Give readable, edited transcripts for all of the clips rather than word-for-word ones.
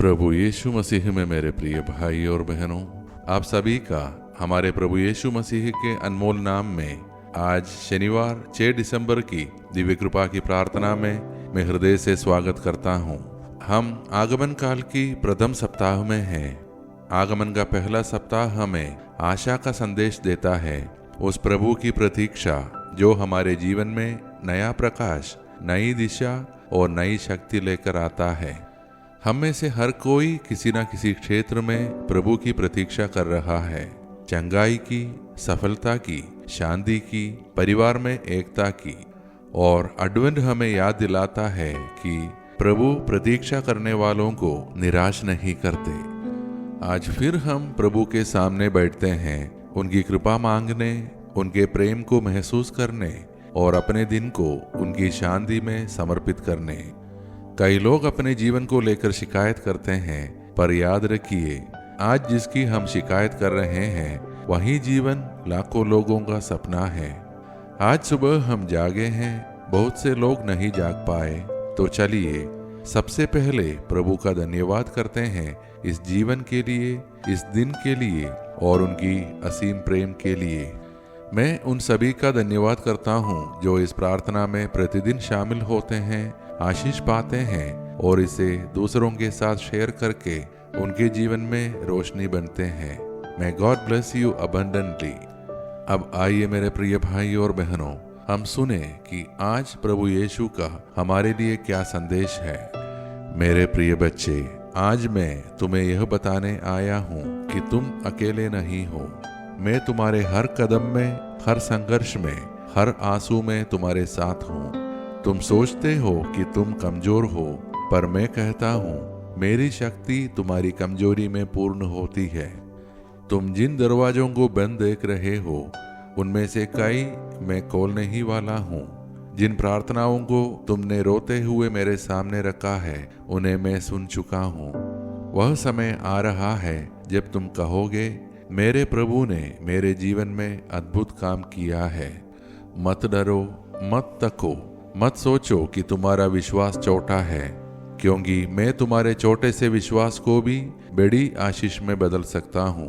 प्रभु यीशु मसीह में मेरे प्रिय भाई और बहनों, आप सभी का हमारे प्रभु यीशु मसीह के अनमोल नाम में आज शनिवार 6 दिसंबर की दिव्य कृपा की प्रार्थना में मैं हृदय से स्वागत करता हूँ। हम आगमन काल की प्रथम सप्ताह में हैं। आगमन का पहला सप्ताह हमें आशा का संदेश देता है, उस प्रभु की प्रतीक्षा जो हमारे जीवन में नया प्रकाश, नई दिशा और नई शक्ति लेकर आता है। हम में से हर कोई किसी न किसी क्षेत्र में प्रभु की प्रतीक्षा कर रहा है। चंगाई की, सफलता की, शांति की, परिवार में एकता की। और एडवेंट हमें याद दिलाता है कि प्रभु प्रतीक्षा करने वालों को निराश नहीं करते। आज फिर हम प्रभु के सामने बैठते हैं, उनकी कृपा मांगने, उनके प्रेम को महसूस करने और अपने दिन को उनकी शांति में समर्पित करने। कई लोग अपने जीवन को लेकर शिकायत करते हैं, पर याद रखिए, आज जिसकी हम शिकायत कर रहे हैं वही जीवन लाखों लोगों का सपना है। आज सुबह हम जागे हैं, बहुत से लोग नहीं जाग पाए। तो चलिए सबसे पहले प्रभु का धन्यवाद करते हैं इस जीवन के लिए, इस दिन के लिए और उनकी असीम प्रेम के लिए। मैं उन सभी का धन्यवाद करता हूँ जो इस प्रार्थना में प्रतिदिन शामिल होते हैं, आशीष पाते हैं और इसे दूसरों के साथ शेयर करके उनके जीवन में रोशनी बनते हैं। May God bless you abundantly। अब आइए मेरे प्रिय भाई और बहनों, हम सुने कि आज प्रभु यीशु का हमारे लिए क्या संदेश है। मेरे प्रिय बच्चे, आज मैं तुम्हें यह बताने आया हूँ कि तुम अकेले नहीं हो। मैं तुम्हारे हर कदम में, हर संघर्ष में, हर आंसू में तुम्हारे साथ हूँ। तुम सोचते हो कि तुम कमजोर हो, पर मैं कहता हूँ मेरी शक्ति तुम्हारी कमजोरी में पूर्ण होती है। तुम जिन दरवाजों को बंद देख रहे हो उनमें से कई मैं खोलने ही वाला हूँ। जिन प्रार्थनाओं को तुमने रोते हुए मेरे सामने रखा है उन्हें मैं सुन चुका हूँ। वह समय आ रहा है जब तुम कहोगे, मेरे प्रभु ने मेरे जीवन में अद्भुत काम किया है। मत डरो, मत तको, मत सोचो कि तुम्हारा विश्वास छोटा है, क्योंकि मैं तुम्हारे छोटे से विश्वास को भी बड़ी आशीष में बदल सकता हूँ।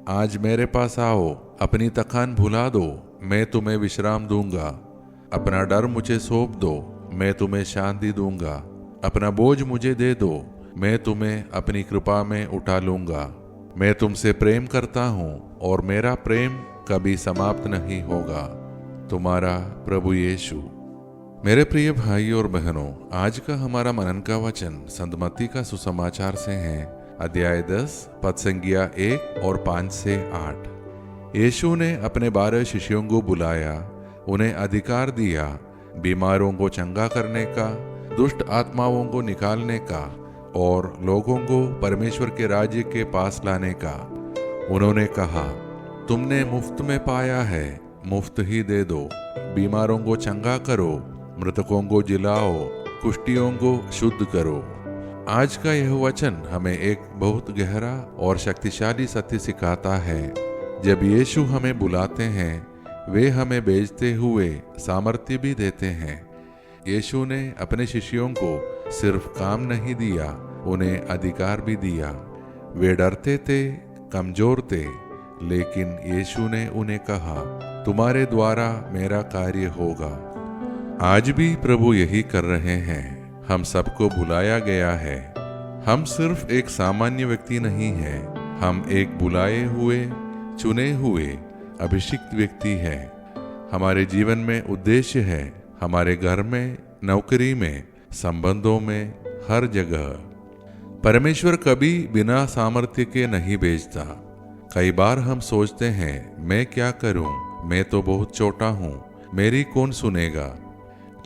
आज मेरे पास आओ, अपनी थकान भुला दो, मैं तुम्हें विश्राम दूंगा। अपना डर मुझे सौंप दो, मैं तुम्हें शांति दूंगा। अपना बोझ मुझे दे दो, मैं तुम्हें अपनी कृपा में उठा लूंगा। मैं तुमसे प्रेम करता हूँ और मेरा प्रेम कभी समाप्त नहीं होगा। तुम्हारा प्रभु यीशु। मेरे प्रिय भाई और बहनों, आज का हमारा मनन का वचन संत मत्ती का सुसमाचार से है, अध्याय 10 पद संज्ञा 1 और 5 से 8। यीशु ने अपने 12 शिष्यों को बुलाया, उन्हें अधिकार दिया बीमारों को चंगा करने का, दुष्ट आत्माओं को निकालने का और लोगों को परमेश्वर के राज्य के पास लाने का। उन्होंने कहा, तुमने मुफ्त में पाया है, मुफ्त ही दे दो। बीमारों को चंगा करो, मृतकों को जिलाओ, कुष्ठियों को शुद्ध करो। आज का यह वचन हमें एक बहुत गहरा और शक्तिशाली सत्य सिखाता है। जब यीशु हमें बुलाते हैं, वे हमें भेजते हुए सामर्थ्य भी देते हैं। यीशु ने अपने शिष्यों को सिर्फ काम नहीं दिया, उन्हें अधिकार भी दिया। वे डरते थे, कमजोर थे, लेकिन यीशु ने उन्हें कहा, तुम्हारे द्वारा मेरा कार्य होगा। आज भी प्रभु यही कर रहे हैं। हम सबको बुलाया गया है। हम सिर्फ एक सामान्य व्यक्ति नहीं हैं, हम एक बुलाए हुए, चुने हुए, अभिषिक्त व्यक्ति हैं। हमारे जीवन में उद्देश्य है, हमारे घर में, नौकरी में, संबंधों में, हर जगह। परमेश्वर कभी बिना सामर्थ्य के नहीं भेजता। कई बार हम सोचते हैं, मैं क्या करूं, मैं तो बहुत छोटा हूं, मेरी कौन सुनेगा।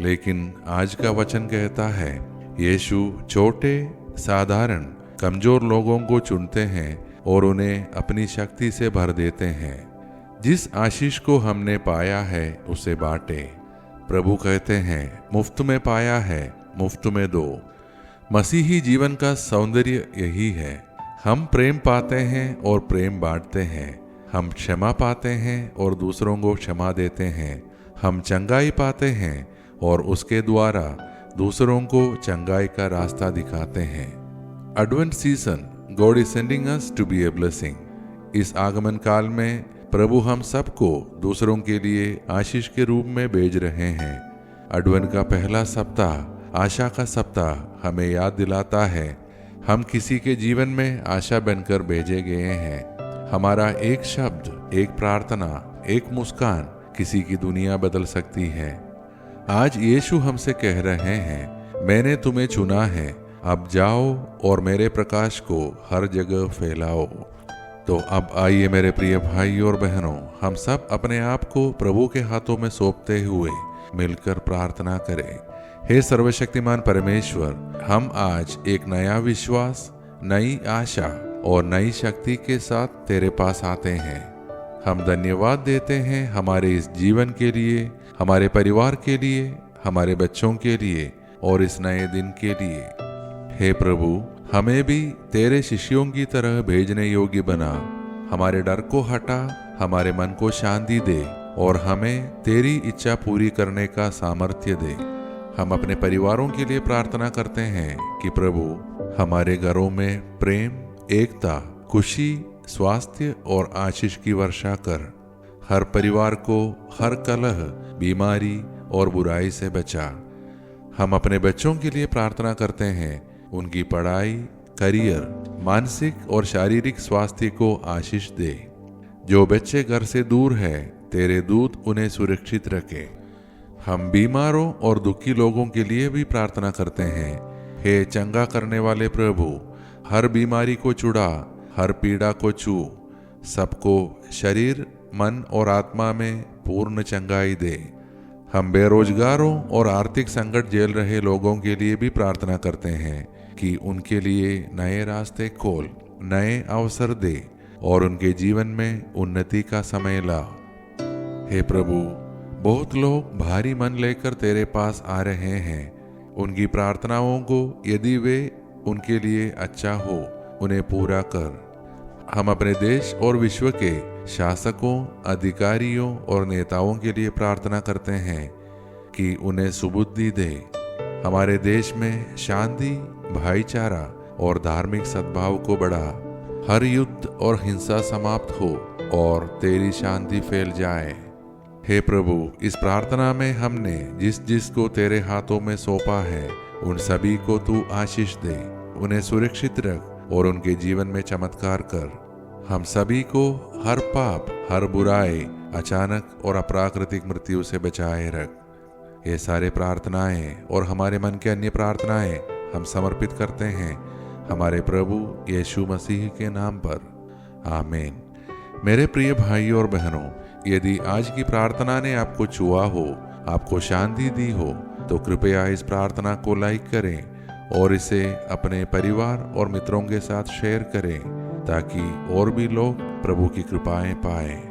लेकिन आज का वचन कहता है, यीशु छोटे, साधारण, कमजोर लोगों को चुनते हैं और उन्हें अपनी शक्ति से भर देते हैं। जिस आशीष को हमने पाया है उसे बांटे। प्रभु कहते हैं, मुफ्त में पाया है, मुफ्त में दो। मसीही जीवन का सौंदर्य यही है। हम प्रेम पाते हैं और प्रेम बांटते हैं। हम क्षमा पाते हैं और दूसरों को क्षमा देते हैं। हम चंगाई पाते हैं और उसके द्वारा दूसरों को चंगाई का रास्ता दिखाते हैं। Advent season, God is sending us to be a blessing. इस आगमन काल में प्रभु हम सबको दूसरों के लिए आशीष के रूप में भेज रहे हैं। अडवेंट का पहला सप्ताह, आशा का सप्ताह, हमें याद दिलाता है हम किसी के जीवन में आशा बनकर भेजे गए हैं। हमारा एक शब्द, एक प्रार्थना, एक मुस्कान किसी की दुनिया बदल सकती है। आज यीशु हमसे कह रहे हैं, मैंने तुम्हें चुना है, अब जाओ और मेरे प्रकाश को हर जगह फैलाओ। तो अब आइए मेरे प्रिय भाई और बहनों, हम सब अपने आप को प्रभु के हाथों में सौंपते हुए मिलकर प्रार्थना करें। हे सर्वशक्तिमान परमेश्वर, हम आज एक नया विश्वास, नई आशा और नई शक्ति के साथ तेरे पास आते हैं। हम धन्यवाद देते हैं हमारे इस जीवन के लिए, हमारे परिवार के लिए, हमारे बच्चों के लिए और इस नए दिन के लिए। हे प्रभु, हमें भी तेरे शिष्यों की तरह भेजने योग्य बना। हमारे डर को हटा, हमारे मन को शांति दे और हमें तेरी इच्छा पूरी करने का सामर्थ्य दे। हम अपने परिवारों के लिए प्रार्थना करते हैं कि प्रभु हमारे घरों में प्रेम, एकता, खुशी, स्वास्थ्य और आशीष की वर्षा कर। हर परिवार को हर कलह, बीमारी और बुराई से बचा। हम अपने बच्चों के लिए प्रार्थना करते हैं, उनकी पढ़ाई, करियर, मानसिक और शारीरिक स्वास्थ्य को आशीष दे। जो बच्चे घर से दूर है, तेरे दूत उन्हें सुरक्षित रखे। हम बीमारों और दुखी लोगों के लिए भी प्रार्थना करते हैं। हे चंगा करने वाले प्रभु, हर बीमारी को छुड़ा, हर पीड़ा को छू, सबको शरीर, मन और आत्मा में पूर्ण चंगाई दे। हम बेरोजगारों और आर्थिक संकट झेल रहे लोगों के लिए भी प्रार्थना करते हैं कि उनके लिए नए रास्ते खोल, नए अवसर दे और उनके जीवन में उन्नति का समय ला। हे प्रभु, बहुत लोग भारी मन लेकर तेरे पास आ रहे हैं। उनकी प्रार्थनाओं को यदि वे उनके लिए अच्छा हो, उन्हें पूरा कर। हम अपने देश और विश्व के शासकों, अधिकारियों और नेताओं के लिए प्रार्थना करते हैं कि उन्हें सुबुद्धि दे। हमारे देश में शांति, भाईचारा और धार्मिक सद्भाव को बढ़ा। हर युद्ध और हिंसा समाप्त हो और तेरी शांति फैल जाए। हे प्रभु, इस प्रार्थना में हमने जिस जिस को तेरे हाथों में सौंपा है, उन सभी को तू आशीष दे, उन्हें सुरक्षित रख और उनके जीवन में चमत्कार कर। हम सभी को हर पाप, हर बुराई, अचानक और अप्राकृतिक मृत्यु से बचाए रख। ये सारे प्रार्थनाएं और हमारे मन के अन्य प्रार्थनाएं हम समर्पित करते हैं हमारे प्रभु यीशु मसीह के नाम पर। आमीन। मेरे प्रिय भाई और बहनों, यदि आज की प्रार्थना ने आपको छुआ हो, आपको शांति दी हो, तो कृपया इस प्रार्थना को लाइक करें और इसे अपने परिवार और मित्रों के साथ शेयर करें ताकि और भी लोग प्रभु की कृपाएं पाएं।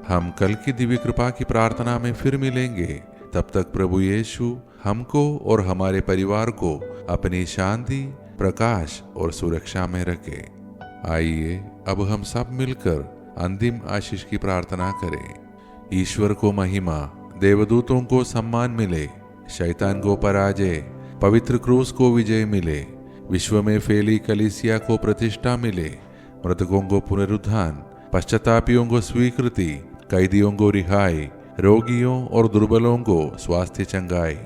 हम कल की दिव्य कृपा की प्रार्थना में फिर मिलेंगे। तब तक प्रभु यीशु हमको और हमारे परिवार को अपनी शांति, प्रकाश और सुरक्षा में रखे। आइए अब हम सब मिलकर अंतिम आशीष की प्रार्थना करें। ईश्वर को महिमा, देवदूतों को सम्मान मिले, शैतान को पराजय, पवित्र क्रूस को विजय मिले, विश्व में फैली कलीसिया को प्रतिष्ठा मिले, मृतकों को पुनरुत्थान, पश्चातापियों को स्वीकृति, कैदियों को रिहाई, रोगियों और दुर्बलों को स्वास्थ्य चंगाई,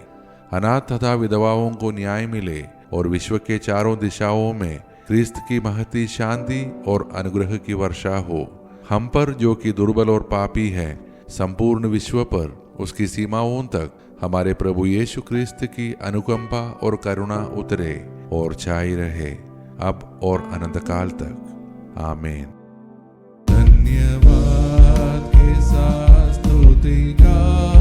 अनाथ तथा विधवाओं को न्याय मिले और विश्व के चारों दिशाओं में क्रिस्त की महती शांति और अनुग्रह की वर्षा हो। हम पर जो कि दुर्बल और पापी है, संपूर्ण विश्व पर उसकी सीमाओं तक हमारे प्रभु यीशु क्रिस्त की अनुकंपा और करुणा उतरे और छाई रहे, अब और अनंत काल तक। आमीन। धन्यवाद के साथ स्तुति का